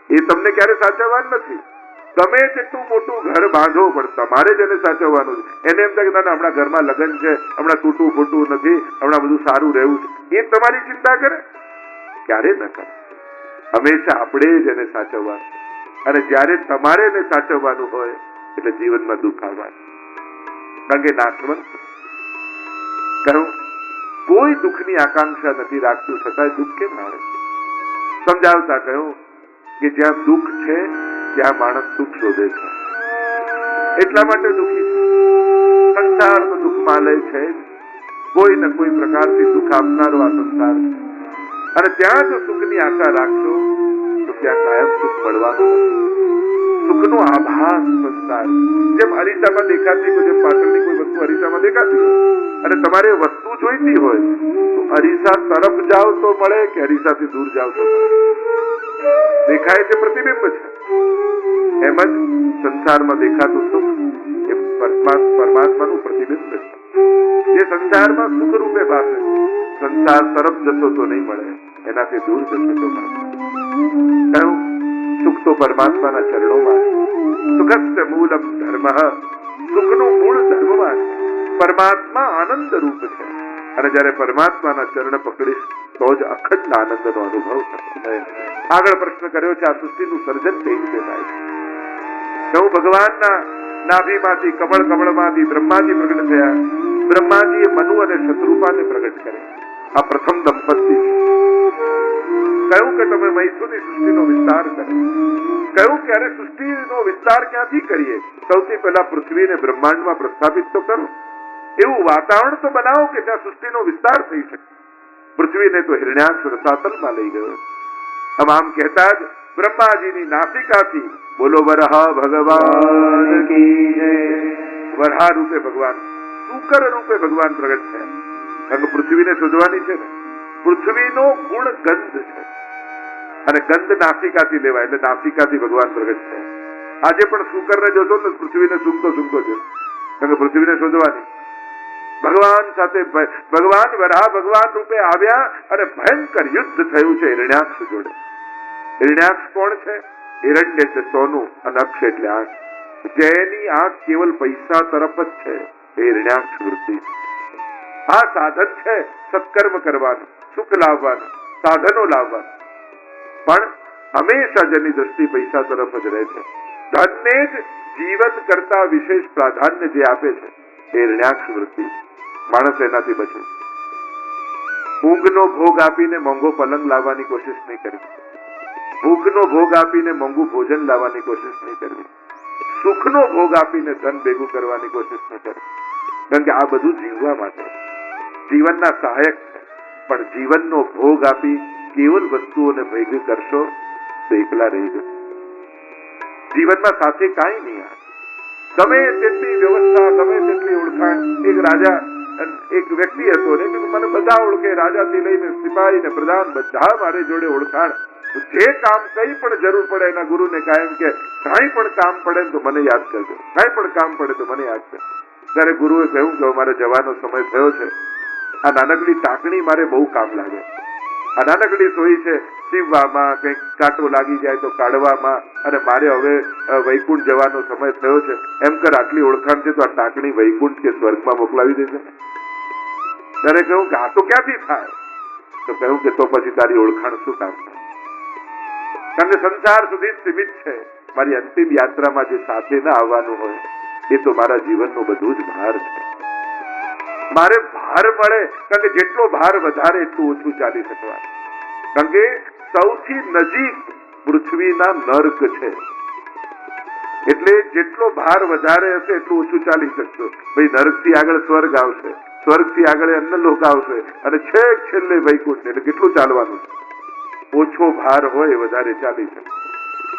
એ તમને ક્યારે સાચવવાનું નથી. તમે જેટલું મોટું ઘર બાંધો પણ તમારે જ એને સાચવવાનું છે. એને એમ થાય કે ના હમણાં ઘરમાં લગ્ન છે, હમણાં તૂટવું ફૂટવું નથી, હમણાં બધું સારું રહેવું છે, એ તમારી ચિંતા કરે? ક્યારે ન કરે. હંમેશા આપણે જ એને સાચવવાનું. અને જયારે તમારે એને સાચવવાનું હોય એટલે જીવનમાં દુઃખ આવવાનું. કારણ કે નાશવંત કહ્યું કોઈ દુઃખની આકાંક્ષા નથી રાખતું, છતાંય દુઃખ કેમ આવે? સમજાવતા કહ્યું કે જ્યાં દુઃખ છે ત્યાં માણસ સુખ શોધે છે, એટલા માટે દુઃખી છે. સંસાર તો દુઃખમાલય છે જ. કોઈ ને કોઈ પ્રકારથી દુઃખ આપનારો આ સંસાર છે. અને ત્યાં જો સુખની આશા રાખશો તો ત્યાં કાયમ સુખ મળવાનું નથી. સુખનો આભાસ સંસાર. જેમ અરીસામાં દેખાતી હોય, જેમ પાછળની કોઈ વસ્તુ અરીસામાં દેખાતી હોય અને તમારે વસ્તુ જોઈતી હોય તો અરીસા તરફ જાઓ તો મળે કે અરીસાથી દૂર જાઓ તો મળે? દેખાય છે પ્રતિબિંબ છે. એમ જ સંસારમાં દેખાતું સુખ એ પરમાત્માનું પ્રતિબિંબ છે. જે સંસારમાં સુખ રૂપે ભાષે, સંસાર તરફ જશો તો નહીં મળે, એનાથી દૂર જશો તો મળે. કહ્યું સુખ તો પરમાત્માના ચરણોમાં છે. સુખસ્ય મૂલમ ધર્મ. સુખનું મૂળ ધર્મમાં છે. પરમાત્મા આનંદ રૂપ છે. અને જયારે પરમાત્માના ચરણ પકડીશ તો જ અખંડ આનંદનો અનુભવ થશે. આગળ પ્રશ્ન કર્યો છે આ સૃષ્ટિનું સર્જન કઈ રીતે થાય છે? હું ભગવાનના નાભીમાંથી કમળમાંથી બ્રહ્માજી પ્રગટ થયા. બ્રહ્માજીએ મનુ અને શત્રુપાને પ્રગટ કર્યા. આ પ્રથમ દંપતી કહ્યું કે તમે મૈથુની સૃષ્ટિનો વિસ્તાર કરો. કહ્યું કે અરે સૃષ્ટિનો વિસ્તાર ક્યાંથી કરીએ? સૌથી પહેલા પૃથ્વીને બ્રહ્માંડમાં પ્રસ્થાપિત તો કરો. એવું વાતાવરણ તો બનાવો કે ત્યાં સૃષ્ટિનો વિસ્તાર થઈ શકે. પૃથ્વીને તો હિરણ્યાક્ષ રસાતલમાં લઈ ગયો. આમ કહેતા જ બ્રહ્માજીની નાસિકાથી બોલો વરહ ભગવાન કી જય. વરહા રૂપે ભગવાન, શુકર રૂપે ભગવાન પ્રગટ થયા. કારણ કે પૃથ્વીને શોધવાની છે ને. પૃથ્વીનો ગુણ ગંધ છે અને ગંધ નાસિકાથી લેવાય, એટલે નાસિકાથી ભગવાન પ્રગટ થયા. આજે પણ શુકરને જોશો ને પૃથ્વીને સૂંઘતો છે. કારણ કે પૃથ્વીને શોધવાની. ભગવાન સાથે ભગવાન વરાહ ભગવાન રૂપે આવ્યા અને ભયંકર યુદ્ધ થયું છે હિરણ્યાક્ષ જોડે. હિરણ્યાક્ષ કોણ છે? હિરણ્ય એટલે સોનું અને અક્ષ એટલે આંખ. જેની આંખ કેવલ પૈસા તરફ જ છે એ હિરણ્યાક્ષ વૃત્તિ. આ સાધન છે સત્કર્મ કરવાનું, સુખ લાવવાનું, સાધનો લાવવાનું. પણ હંમેશા જેની દ્રષ્ટિ પૈસા તરફ જ રહે છે, ધનને જ જીવન કરતા વિશેષ પ્રાધાન્ય જે આપે છે એ હિરણ્યાક્ષ વૃત્તિ. માણસ એનાથી બચે. ઊંઘનો ભોગ આપીને મોંઘો પલંગ લાવવાની કોશિશ નહીં કરવી. ભૂખનો ભોગ આપીને મોંઘું ભોજન લાવવાની કોશિશ નહીં કરવી. સુખનો ભોગ આપીને ધન ભેગું કરવાની કોશિશ નહીં કરવી. કારણ કે આ બધું જીવવા માટે, જીવનના સહાયક છે. પણ જીવનનો ભોગ આપી કેવલ વસ્તુઓને ભેગી કરશો તો એકલા રહી જશો. જીવનમાં સાથે કાંઈ નહીં. ગમે તેટલી વ્યવસ્થા, ગમે તેટલી ઓળખાણ. એક રાજા, એક વ્યક્તિ હતો ને, મને બધા ઓળખે, રાજાથી લઈને સિપાહી ને પ્રધાન બધા મારી જોડે ઓળખાણ. જે કામ કઈ પણ જરૂર પડે એના ગુરુને કાયમ કે કાંઈ પણ કામ પડે તો મને યાદ કરજો, કાંઈ પણ કામ પડે તો મને યાદ કરજો. ત્યારે ગુરુએ કહ્યું કે મારે જવાનો સમય થયો છે. આ નાનકડી ટાંકણી મારે બહુ કામ લાગે. આ નાનકડી સોઈ છે, સીવવામાં, કંઈક કાંટો લાગી જાય તો કાઢવામાં, અને મારે હવે વૈકુંઠ જવાનો સમય થયો છે. એમ કર આટલી ઓળખાણ છે તો આ ટાંકણી વૈકુંઠ કે સ્વર્ગમાં મોકલાવી દેશે. ત્યારે કહ્યું કે આ તો ક્યાંથી થાય? તો કહ્યું કે તો પછી તારી ઓળખાણ શું કામ થાય? કારણ કે સંસાર સુધી સીમિત છે. મારી અંતિમ યાત્રામાં જે સાથે ના આવવાનું હોય એ તો મારા જીવનનું બધું જ ભાર છે. મારે ભાર મળે, કારણ કે જેટલો ભાર વધારે એટલું ઓછું ચાલી શકવાનું. કારણ કે સૌથી નજીક પૃથ્વીના નર્ક છે, એટલે જેટલો ભાર વધારે હશે એટલું ઓછું ચાલી શકશો. ભાઈ નર્કથી આગળ સ્વર્ગ આવશે, સ્વર્ગથી આગળ અન્નલોક આવશે, અને છેક છેલ્લે વૈકુંઠ. એટલે કેટલું ચાલવાનું છે? ઓછો ભાર હોય વધારે ચાલી શકે,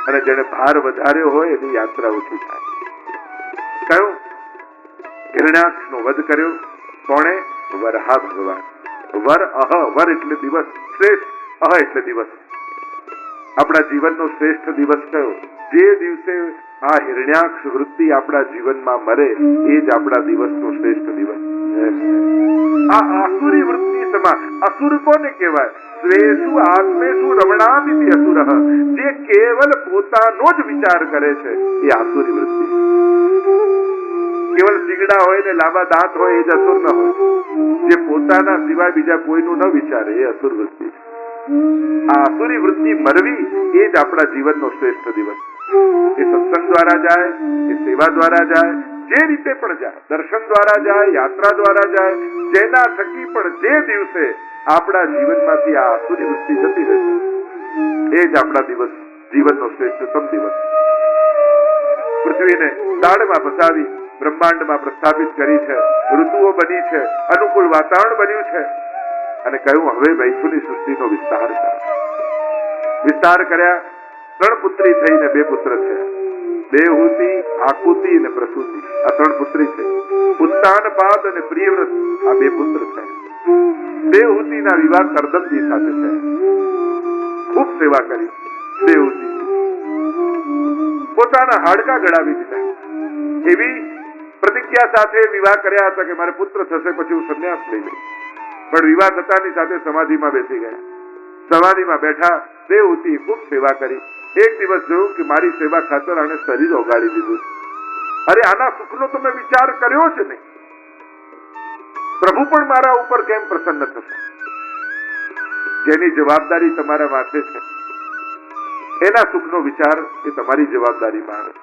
અને જેને ભાર વધારે હોય એની યાત્રા ઓછી થાય. કયું? હિરણ્યાક્ષનો વધ કર્યો કોણે? વરહા ભગવાન. વર અહ, વર એટલે દિવસ, શ્રેષ્ઠ, અહ એટલે દિવસ. આપણા જીવનનો શ્રેષ્ઠ દિવસ કયો? જે દિવસે આ હિરણ્યાક્ષ વૃત્તિ આપણા જીવનમાં મરે એ જ આપણા દિવસનો શ્રેષ્ઠ દિવસ. આ આસુરી વૃત્તિ અંતમાં અસુર કોને કહેવાય? સ્વેષુ આત્મેષુ રમણામિતિ અસુરઃ, જે કેવલ પોતાનો જ વિચાર કરે છે એ આસુરી વૃત્તિ. કેવલ શીગડા હોય ને લાંબા દાંત હોય એ જ અસુર ન હોય. જે પોતાના સિવાય બીજા કોઈનું ન વિચારે એ અસુર વૃત્તિ. આ આસુરી વૃત્તિ મરવી એ જ આપણા જીવનનો શ્રેષ્ઠ દિવસ. એ સત્સંગ દ્વારા જાય, એ સેવા દ્વારા જાય, જે રીતે પણ જાય, દર્શન દ્વારા જાય, યાત્રા દ્વારા જાય, જેના થકી પણ જે દિવસે આપણા જીવનમાંથી આ આસુરી વૃત્તિ જતી રહેશે એ જ આપણા જીવનનો શ્રેષ્ઠતમ દિવસ. પૃથ્વીને દાળમાં ફસાવી બ્રહ્માંડમાં પ્રસ્થાપિત કરી છે, ઋતુઓ બની છે, અનુકૂળ વાતાવરણ બન્યું છે અને કહ્યું હવે વૈકુંઠની સૃષ્ટિનો વિસ્તાર કરો. વિસ્તાર કર્યા. 3 પુત્રી થઈને 2 પુત્ર છે. દેવહૂતિ, આકુતિ અને પ્રસૂતિ આ 3 પુત્રી છે. ઉત્તાનપાદ અને પ્રિયવ્રત આ 2 પુત્ર છે. દેવહૂતિના વિવાહ કરદમજી સાથે છે. ખૂબ સેવા કરી દેવહૂતિ, પોતાના હાડકા ગળાવી દીધા. એવી પ્રતિજ્ઞા સાથે વિવાહ કર્યા હતા કે મારે પુત્ર થશે પછી હું સંન્યાસ લઈ લઈશ. પણ વિવાહ થતાની સાથે સમાધિમાં બેસી ગયા. સમાધિમાં બેઠા. દેવહૂતિ ખૂબ સેવા કરી. એક દિવસ જોયું કે મારી સેવા ખાતર આને શરીર ઓગાળી દીધું. અરે આના સુખનો તમે વિચાર કર્યો છે નહીં. પ્રભુ પણ મારા ઉપર કેમ પ્રસન્ન થશે? જેની જવાબદારી તમારા માથે છે એના સુખનો વિચાર એ તમારી જવાબદારીમાં આવે.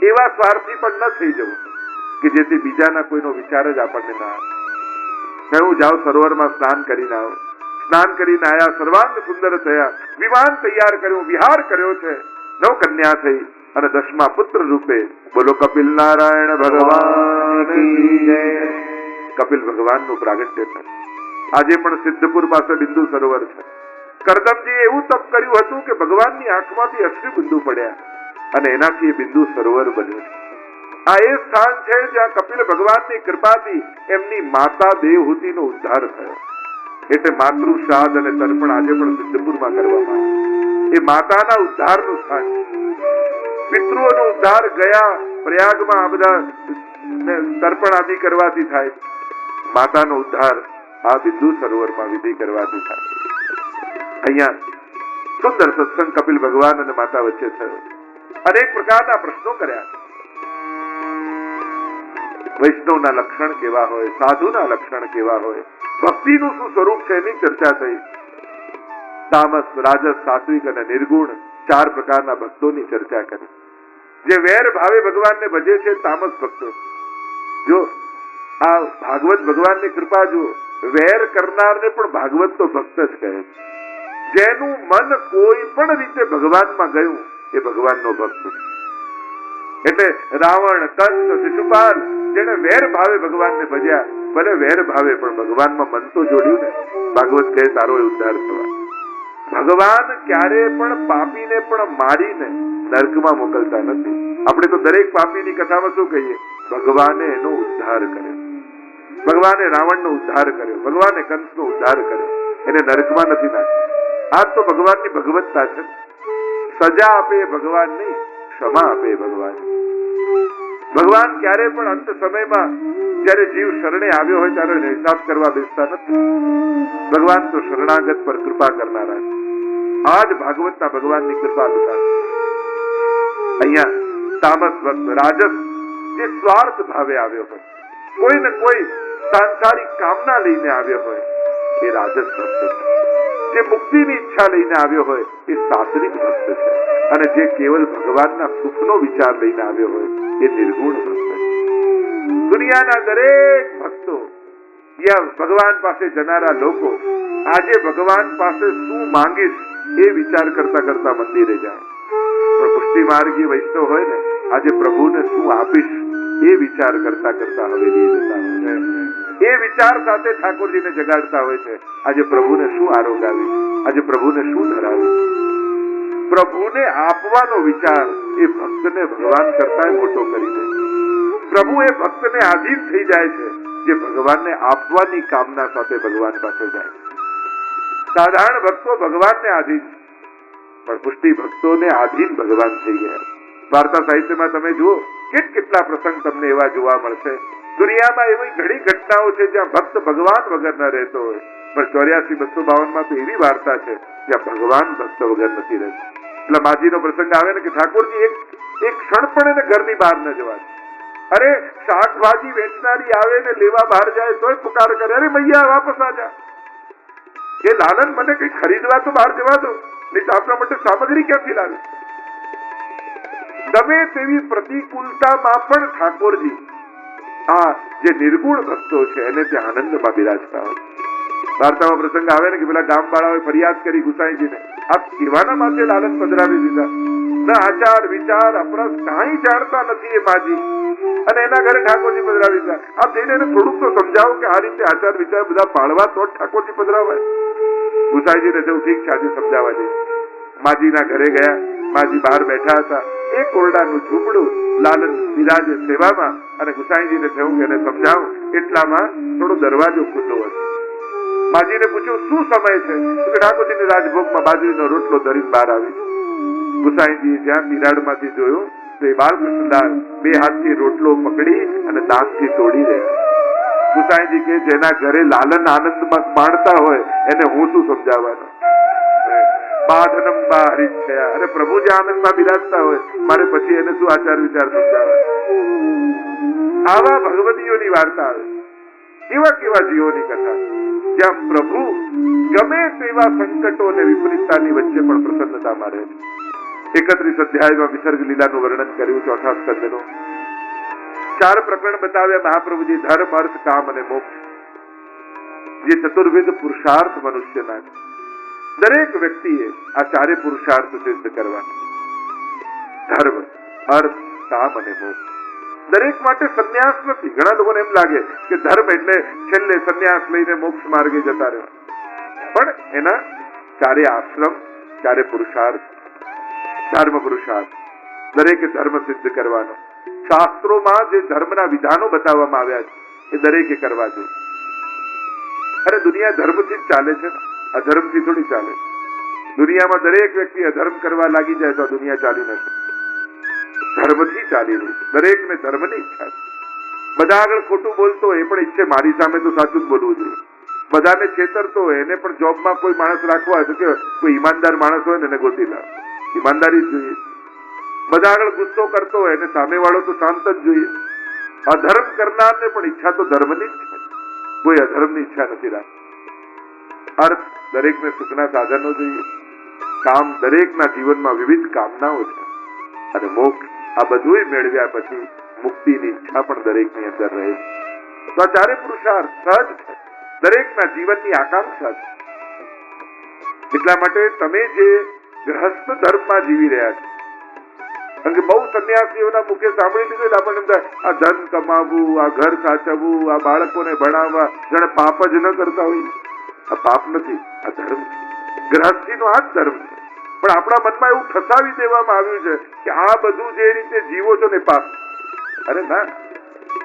એવા સ્વાર્થી પણ ન થઈ જવું કે જેથી બીજાના કોઈનો વિચાર જ આપણને ના આવે. હું જાઉં સરોવરમાં સ્નાન કરીને આવું. સ્નાન કરીને આયા, સર્વાંગ સુંદર થયા, વિમાન તૈયાર કર્યું, વિહાર કર્યો છે, 9 કન્યા થઈ અને 10મા પુત્ર રૂપે બોલો કપિલ નારાયણ ભગવાન કી જય. કપિલ ભગવાનનું પ્રાગટ્ય છે. આજે પણ સિદ્ધપુર પાસે બિંદુ સરોવર છે. કરદમજીએ એવું તપ કર્યું હતું કે ભગવાનની આંખમાંથી અશ્રુ બિંદુ પડ્યા અને એનાથી એ બિંદુ સરોવર બન્યું. આ એ સ્થાન છે જ્યાં કપિલ ભગવાનની કૃપાથી એમની માતા દેવહૂતિનો ઉદ્ધાર થયો. એટલે માતૃ શ્રાદ્ધ અને તર્પણ આજે પણ સિદ્ધપુરમાં કરવામાં આવે. એ માતાના ઉદ્ધારનું સ્થાન છે. પિતૃઓનો ઉદ્ધાર ગયા પ્રયાગમાં આ બધા તર્પણ આદિ કરવાથી થાય. માતાનો ઉદ્ધાર આ બિંદુ સરોવરમાં વિધિ કરવાથી થાય. અહીંયા સુંદર સત્સંગ કપિલ ભગવાન અને માતા વચ્ચે થયો. અનેક પ્રકારના પ્રશ્નો કર્યા. વૈષ્ણવના લક્ષણ કેવા હોય, સાધુના લક્ષણ કેવા હોય, ભક્તિનું શું સ્વરૂપ છે એની ચર્ચા થઈ. તામસ, રાજસ, સાત્વિક અને નિર્ગુણ 4 પ્રકારના ભક્તોની ચર્ચા કરી. જે વેર ભાવે ભગવાનને ભજે છે તામસ ભક્તો. જો આ ભાગવત ભગવાનની કૃપા જુઓ, વેર કરનારને પણ ભાગવત તો ભક્ત જ કહે છે. જેનું મન કોઈ પણ રીતે ભગવાનમાં ગયું એ ભગવાનનો ભક્ત. એટલે રાવણ, કંસ, શિશુપાલ જેને વેર ભાવે ભગવાનને ભજ્યા, ભલે વેર ભાવે પણ ભગવાનમાં મન તો જોડ્યું ને. ભાગવત કહે તારો એ ઉદ્ધાર થવા. ભગવાન ક્યારે પણ પાપીને પણ મારીને નરકમાં મોકલતા નથી. આપણે તો દરેક પાપીની કથામાં શું કહીએ? ભગવાને એનો ઉદ્ધાર કર્યો, ભગવાને રાવણનો ઉદ્ધાર કર્યો, ભગવાને કંસનો ઉદ્ધાર કર્યો, એને નરકમાં નથી નાખ્યો. આ તો ભગવાનની ભગવત્તા છે. સજા આપે ભગવાન નહીં, ક્ષમા આપે ભગવાન. ભગવાન ક્યારે પણ અંત સમયમાં જયારે જીવ શરણે આવ્યો હોય ત્યારે હિસાબ કરવા બેસતા નથી. ભગવાન તો શરણાગત પર કૃપા કરનારા છે. આ જ ભાગવતના ભગવાનની કૃપા દુકાન. અહીંયા તામસ ભક્ત, રાજસ જે સ્વાર્થ ભાવે આવ્યો હોય, કોઈ ને કોઈ સાંસારિક કામના લઈને આવ્યો હોય એ રાજસ ભક્ત છે. જે મુક્તિની ઈચ્છા લઈને આવ્યો હોય એ સાત્વિક ભક્ત છે. અને જે કેવલ ભગવાનના સુખનો વિચાર લઈને આવ્યો હોય એ નિર્ગુણ ભક્ત છે. દુનિયાના દરેક ભક્તો, યા ભગવાન પાસે જનારા લોકો આજે ભગવાન પાસે શું માંગીશ એ વિચાર કરતા કરતા મંદિરે જાય. પણ પુષ્ટિ માર્ગી વૈષ્ણવ હોય ને, આજે પ્રભુને શું આપીશ એ વિચાર કરતા કરતા હવેલી જતા હોય છે. એ વિચાર સાથે ઠાકોરજીને જગાડતા હોય છે. આજે પ્રભુને શું આરોગાવીશ, આજે પ્રભુને શું ધરાવીશ. પ્રભુને આપવાનો વિચાર એ ભક્તને ભગવાન કરતા મોટો કરી દે. પ્રભુ એ ભક્તને આધીન થઈ જાય છે જે ભગવાનને આપવાની કામના સાથે ભગવાન પાસે જાય. સાધારણ ભક્તો ભગવાનને આધીન, પણ પુષ્ટિ ભક્તોને આધીન ભગવાન થઈ ગયા. વાર્તા સાહિત્યમાં તમે જુઓ કેટલા પ્રસંગ તમને એવા જોવા મળશે દુનિયામાં એવી ઘણી ઘટનાઓ છે જ્યાં ભક્ત ભગવાન વગર ન રહેતો હોય, પણ 84-252 તો એવી વાર્તા છે જ્યાં ભગવાન ભક્ત વગર નથી રહેતો. એટલે માજીનો પ્રસંગ આવે ને કે ઠાકોરજી એક ક્ષણ પણ એને ઘરની બહાર ન જવા દે. અરે શાકભાજી વેચનારી આવે ને લેવા બહાર જાય તોય પુકાર કરે, અરે મૈયા વાપસ આ જા. એ લાલન મને કઈ ખરીદવા તો બહાર જવા દો, નહીં તો આપણા માટે સામગ્રી ક્યાંથી લાવે. ગમે તેવી પ્રતિકૂળતામાં પણ ઠાકોરજી આ જે નિર્ગુણ ભક્તો છે એને ત્યાં આનંદમાં બિરાજતા હોય. વાર્તામાં પ્રસંગ આવે ને કે પેલા ગામ વાળાઓએ ફરિયાદ કરી ગુસાઈજીને, આપ કેવાના માટે લાલન પધરાવી દીધા, ન આચાર વિચાર અપરસ કાંઈ જાણતા નથી એ માજી, અને એના ઘરે ઠાકોરજી પધરાવી દીધા. આપ જઈને એને થોડુંક તો સમજાવો કે આ રીતે આચાર વિચાર બધા પાળવા તો જ ઠાકોરજી પધરાવાય. ગુસાઈજીને થયું ઠીક છે, આજે સમજાવવા દે. માજીના ઘરે ગયા. માજી બહાર બેઠા હતા. એક ઓરડાનું ઝૂંપડું, લાલન બિરાજે સેવામાં, અને ગુસાઈજીને થયું કે એને સમજાવો. એટલામાં થોડો દરવાજો ખુલ્લો હતો. માજીને પૂછ્યું શું સમય છે? તો ઠાકોરજીની રાજભોગમાં બાજરીનો રોટલો ધરીને બહાર આવી. ગુસાઈજીએ જ્યાં તિરાડમાંથી જોયું તો એ બાલકૃષ્ણદાસ બે હાથથી રોટલો પકડી અને દાંતથી તોડી રહ્યા. ગુસાઈજી કે જેના ઘરે લાલન આનંદમાં માણતા હોય એને હું શું સમજાવવાનો? બાધનમ બા હરિચ્છયા, અરે પ્રભુ જે આનંદમાં બિરાજતા હોય મારે પછી એને શું આચાર વિચાર સમજાવવા? આવા ભગવતીઓની વાર્તા આવે, કેવા કેવા જીવોની કથા જ્યાં પ્રભુ ગમે તેવા સંકટો અને વિપરીતતાની વચ્ચે પણ પ્રસન્નતામાં રહે છે. 31 અધ્યાયમાં વિસર્ગ લીલાનું વર્ણન કર્યું, 4થા સ્કંદનું 4 પ્રકરણ બતાવ્યા મહાપ્રભુજી. ધર્મ, અર્થ, કામ અને મોક્ષ, જે ચતુર્વિધ પુરુષાર્થ મનુષ્યના છે. દરેક વ્યક્તિએ આ 4 પુરુષાર્થ સિદ્ધ કરવા. ધર્મ, અર્થ, કામ અને મોક્ષ. દરેક માટે સંન્યાસ નથી. ઘણા લોકોને એમ લાગે કે ધર્મ એટલે છેલ્લે સંન્યાસ લઈને મોક્ષ માર્ગે જતા રહેવા, પણ એના 4 આશ્રમ, 4 પુરુષાર્થ. ધર્મ પુરુષાર્થ, દરેકે ધર્મ સિદ્ધ કરવાનો. શાસ્ત્રોમાં જે ધર્મના વિધાનો બતાવવામાં આવ્યા છે એ દરેકે કરવા જોઈએ. અરે દુનિયા ધર્મથી જ ચાલે છે, અધર્મથી થોડી ચાલે. દુનિયામાં દરેક વ્યક્તિ અધર્મ કરવા લાગી જાય તો દુનિયા ચાલી નથી. ધર્મથી ચાલી રહી. દરેકને ધર્મની ઈચ્છા છે. બધા આગળ ખોટું બોલતો હોય એ પણ ઈચ્છે મારી સામે તો સાચું જ બોલવું જોઈએ. બધાને છેતરતો હોય એને પણ જોબમાં કોઈ માણસ રાખવા હોય તો કે કોઈ ઈમાનદાર માણસ હોય ને એને ગોતી લાવે. ઈમાનદારી જ જોઈએ. બધા આગળ ગુસ્સો કરતો હોય એને સામેવાળો તો શાંત જ જોઈએ. અધર્મ કરનારને પણ ઈચ્છા તો ધર્મની જ છે, કોઈ અધર્મની ઈચ્છા નથી રાખતી. અર્થ, દરેકને સુખના સાધનો જોઈએ. કામ, દરેકના જીવનમાં વિવિધ કામનાઓ છે. અને મોક્ષ, આ બધું મેળવ્યા પછી મુક્તિની ઈચ્છા પણ દરેકની અંદર રહે છે. તો આ 4 પુરુષાર્થ સહજ છે, દરેકના જીવનની આકાંક્ષા છે. એટલા માટે તમે જે ગ્રહસ્થ ધર્મમાં જીવી રહ્યા છો, કારણ કે બહુ સંન્યાસીઓના મુખે સાંભળી લીધું એટલે આપણને એમ થાય આ ધન કમાવવું, આ ઘર સાચવવું, આ બાળકોને ભણાવવા જાણે પાપ જ ન કરતા હોય. આ પાપ નથી, આ ધર્મ. ગ્રહસ્થીનો આ જ ધર્મ છે. પણ આપણા મનમાં એવું ફસાવી દેવામાં આવ્યું છે કે આ બધું જે રીતે જીવો છો ને પાપ. અરે ના,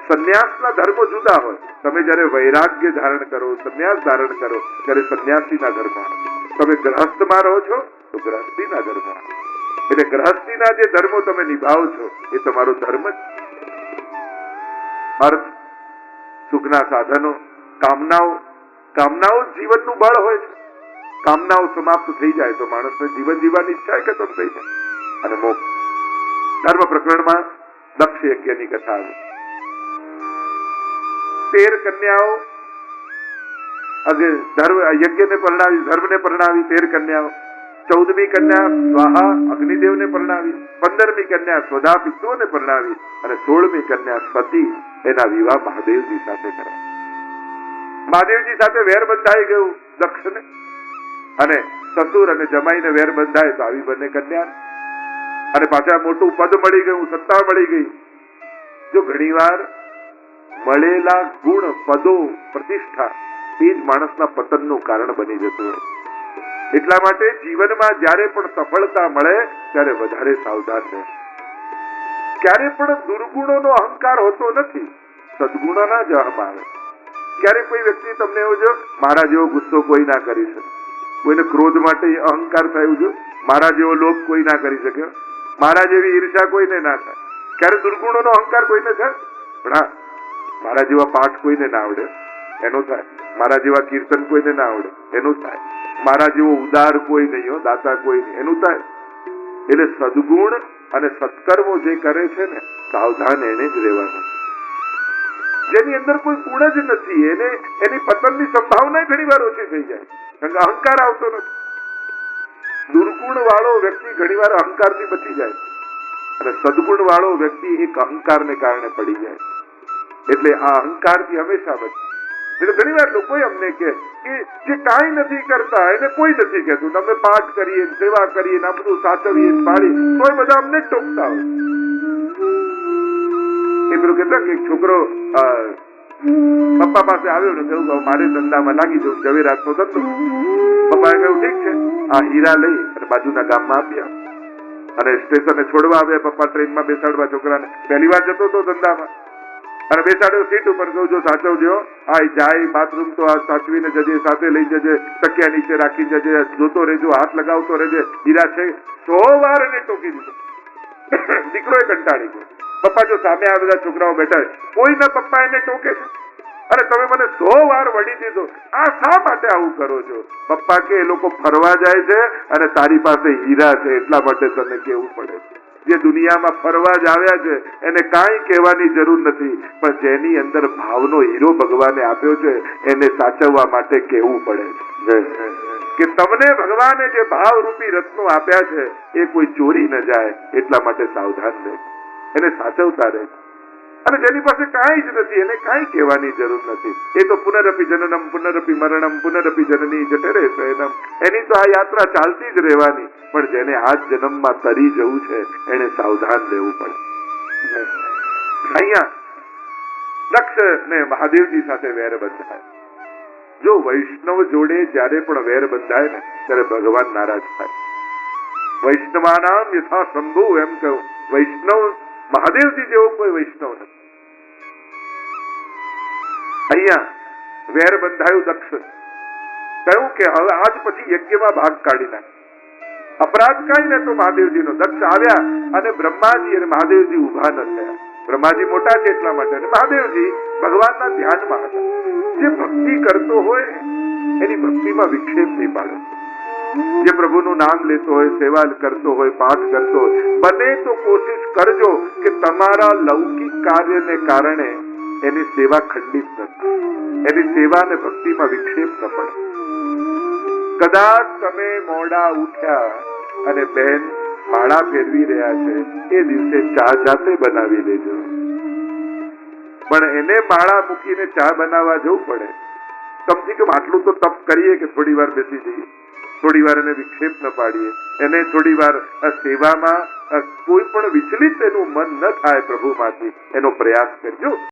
સંન્યાસના ધર્મો જુદા હોય. તમે જયારે વૈરાગ્ય ધારણ કરો, સંન્યાસ ધારણ કરો ત્યારે સંન્યાસીના ધર્મમાં, તમે ગ્રહસ્થમાં રહો છો તો ગ્રહસ્થીના ધર્મમાં. એટલે ગ્રહસ્થીના જે ધર્મો તમે નિભાવો છો એ તમારો ધર્મ જ. અર્થ, સુખના સાધનો, કામનાઓ. કામનાઓ જીવનનું બળ હોય છે. કામનાઓ સમાપ્ત થઈ જાય તો માણસને જીવન જીવવાની ઈચ્છા ખતમ થઈ જાય. અને મોક્ષ. ધર્મ પ્રકરણમાં દક્ષ યજ્ઞની કથા આવી. 13 કન્યાઓ યજ્ઞને પરણાવી, ધર્મને પરણાવી 13 કન્યાઓ. 14મી કન્યા સ્વાહા અગ્નિદેવને પરણાવી, 15મી કન્યા સ્વધા પિતૃઓને પરણાવી, અને 16મી કન્યા સતી એના વિવાહ મહાદેવજી સાથે કર્યા. મહાદેવજી સાથે વેર બંધાઈ ગયું દક્ષને, અને સસુર અને જમાઈને વેર બંધાય તો આવી બંને કન્યા, અને પાછા મોટું પદ મળી ગયું, સત્તા મળી ગઈ. જો ઘણીવાર મળેલા ગુણ, પદો, પ્રતિષ્ઠા એ જ માણસના પતનનું કારણ બની જતું હોય. એટલા માટે જીવનમાં જ્યારે પણ સફળતા મળે ત્યારે વધારે સાવધાન રહે. ક્યારે પણ દુર્ગુણોનો અહંકાર હોતો નથી, સદગુણોના જ અહમ આવે. ક્યારે કોઈ વ્યક્તિ તમને એવું જો મારા જેવો ગુસ્સો કોઈ ના કરી શકે, કોઈને ક્રોધ માટે અહંકાર થયું જો મારા જેવો લોભ કોઈ ના કરી શકે, મારા જેવી ઈર્ષા કોઈને ના થાય. ક્યારે દુર્ગુણોનો અહંકાર કોઈને થાય? પણ હા, મારા જેવા પાઠ કોઈને ના આવડે એનો થાય, મારા જેવા કીર્તન કોઈને ના આવડે એનું થાય, મારા જેવો ઉદાર કોઈ નહીં હો, દાતા કોઈ નહીં એનું થાય. એટલે સદગુણ અને સત્કર્મો જે કરે છે ને સાવધાન એને જ રહેવાનું. જેની અંદર કોઈ ગુણ જ નથી એને એની પતનની સંભાવના ઘણી વાર ઓછી થઈ જાય, કારણ કે અહંકાર આવતો નથી. દુર્ગુણ વાળો વ્યક્તિ ઘણી વાર અહંકારથી બચી જાય અને સદગુણ વાળો વ્યક્તિ એક અહંકારને કારણે પડી જાય. એટલે આ અહંકારથી હંમેશા બચે. એટલે ઘણી વાર લોકો અમને કે જે કાંઈ નથી કરતા એને કોઈ નથી કહેતું, તમે પાઠ કરીએ સેવા કરીએ આ બધું સાચવીએ પાડીએ તોય બધા અમને જ ટોકતા હોય. એ પેલું કેટલાક એક છોકરો પપ્પા પાસે આવ્યો ને કહ્યું મારે ધંધામાં લાગી જવું, ઝવેરાતનો ધંધો. પપ્પાએ કહ્યું ઠીક છે, આ હીરા લઈ અને બાજુના ગામમાં આપ્યા અને સ્ટેશને છોડવા આવ્યા. પપ્પા ટ્રેનમાં બેસાડવા છોકરાને, પહેલી વાર જતો હતો ધંધામાં અને બેસાડ્યો સીટ ઉપર. કહું જો સાચવજો, આ જાય બાથરૂમ તો આ સાચવીને જજે, સાથે લઈ જજે, તકિયા નીચે રાખી જજે, જોતો રહેજો, હાથ લગાવતો રહેજે. હીરા છે 100 વાર એને ટોકી દીધો. દીકરો એ કંટાળી ગયો. પપ્પા જો સામે આ બધા છોકરાઓ બેઠા કોઈના પપ્પા એને ટોકે છે અને તમે મને 100 વાર વળી દીધો, આ શા માટે આવું કરો છો? પપ્પા કે એ લોકો ફરવા જાય છે અને તારી પાસે હીરા છે એટલા માટે તને કેવું પડે છે. જે દુનિયામાં ફરવા જ આવ્યા છે એને કાંઈ કહેવાની જરૂર નથી, પણ જેની અંદર ભાવનો હીરો ભગવાને આપ્યો છે એને સાચવવા માટે કહેવું પડે છે કે તમને ભગવાને જે ભાવરૂપી રત્નો આપ્યા છે એ કોઈ ચોરી ન જાય એટલા માટે સાવધાન રહે, એને સાચવતા રહે. અને જેની પાસે કાંઈ જ નથી એને કાંઈ કહેવાની જરૂર નથી. એ તો પુનરપી જનનમ પુનરપી મરણમ પુનરપી જનની જઠરે શયનમ, એની તો આ યાત્રા ચાલતી જ રહેવાની. પણ જેને આ જન્મમાં તરી જવું છે એને સાવધાન રહેવું પડે. અહીંયા દક્ષ ને મહાદેવજી સાથે વેર બંધાય. જો વૈષ્ણવ જોડે જયારે પણ વેર બંધાય ને ત્યારે ભગવાન નારાજ થાય. વૈષ્ણવાનામ યથા શંભુ એમ કહ્યું. વૈષ્ણવ મહાદેવજી જેવો કોઈ વૈષ્ણવ નથી. અહીંયા વેર બંધાયું દક્ષ. કહ્યું કે હવે આજ પછી યજ્ઞમાં ભાગ કાઢી નાખ. અપરાધ કાંઈ ને તો મહાદેવજીનો. દક્ષ આવ્યા અને બ્રહ્માજી અને મહાદેવજી ઉભા ન થયા. બ્રહ્માજી મોટા છે એટલા માટે અને મહાદેવજી ભગવાનના ધ્યાનમાં હતા. જે ભક્તિ કરતો હોય એની ભક્તિમાં વિક્ષેપ નહીં પાડે. જે પ્રભુનું નામ લેતો હોય, સેવા કરતો હોય, પાઠ કરતો હોય, બને તો કોશિશ કરજો કે તમારા લૌકિક કાર્યને કારણે એની સેવા ખંડિત ન થાય, એની સેવા અને ભક્તિમાં વિક્ષેપ ન પડે. કદાચ તમે મોડા ઉઠ્યા અને બહેન માળા ફેરવી રહ્યા છે એ દિવસે ચા જાતે બનાવી લેજો. પણ એને માળા મૂકીને ચા બનાવવા જવું પડે. કમથી કમ આટલું તો તપ કરીએ કે થોડી વાર બેસી જઈએ, થોડી વાર એને વિક્ષેપ ન પાડીએ, એને થોડી વાર સેવામાં કોઈ પણ વિચલિત એનું મન ન થાય પ્રભુમાંથી એનો પ્રયાસ કરજો.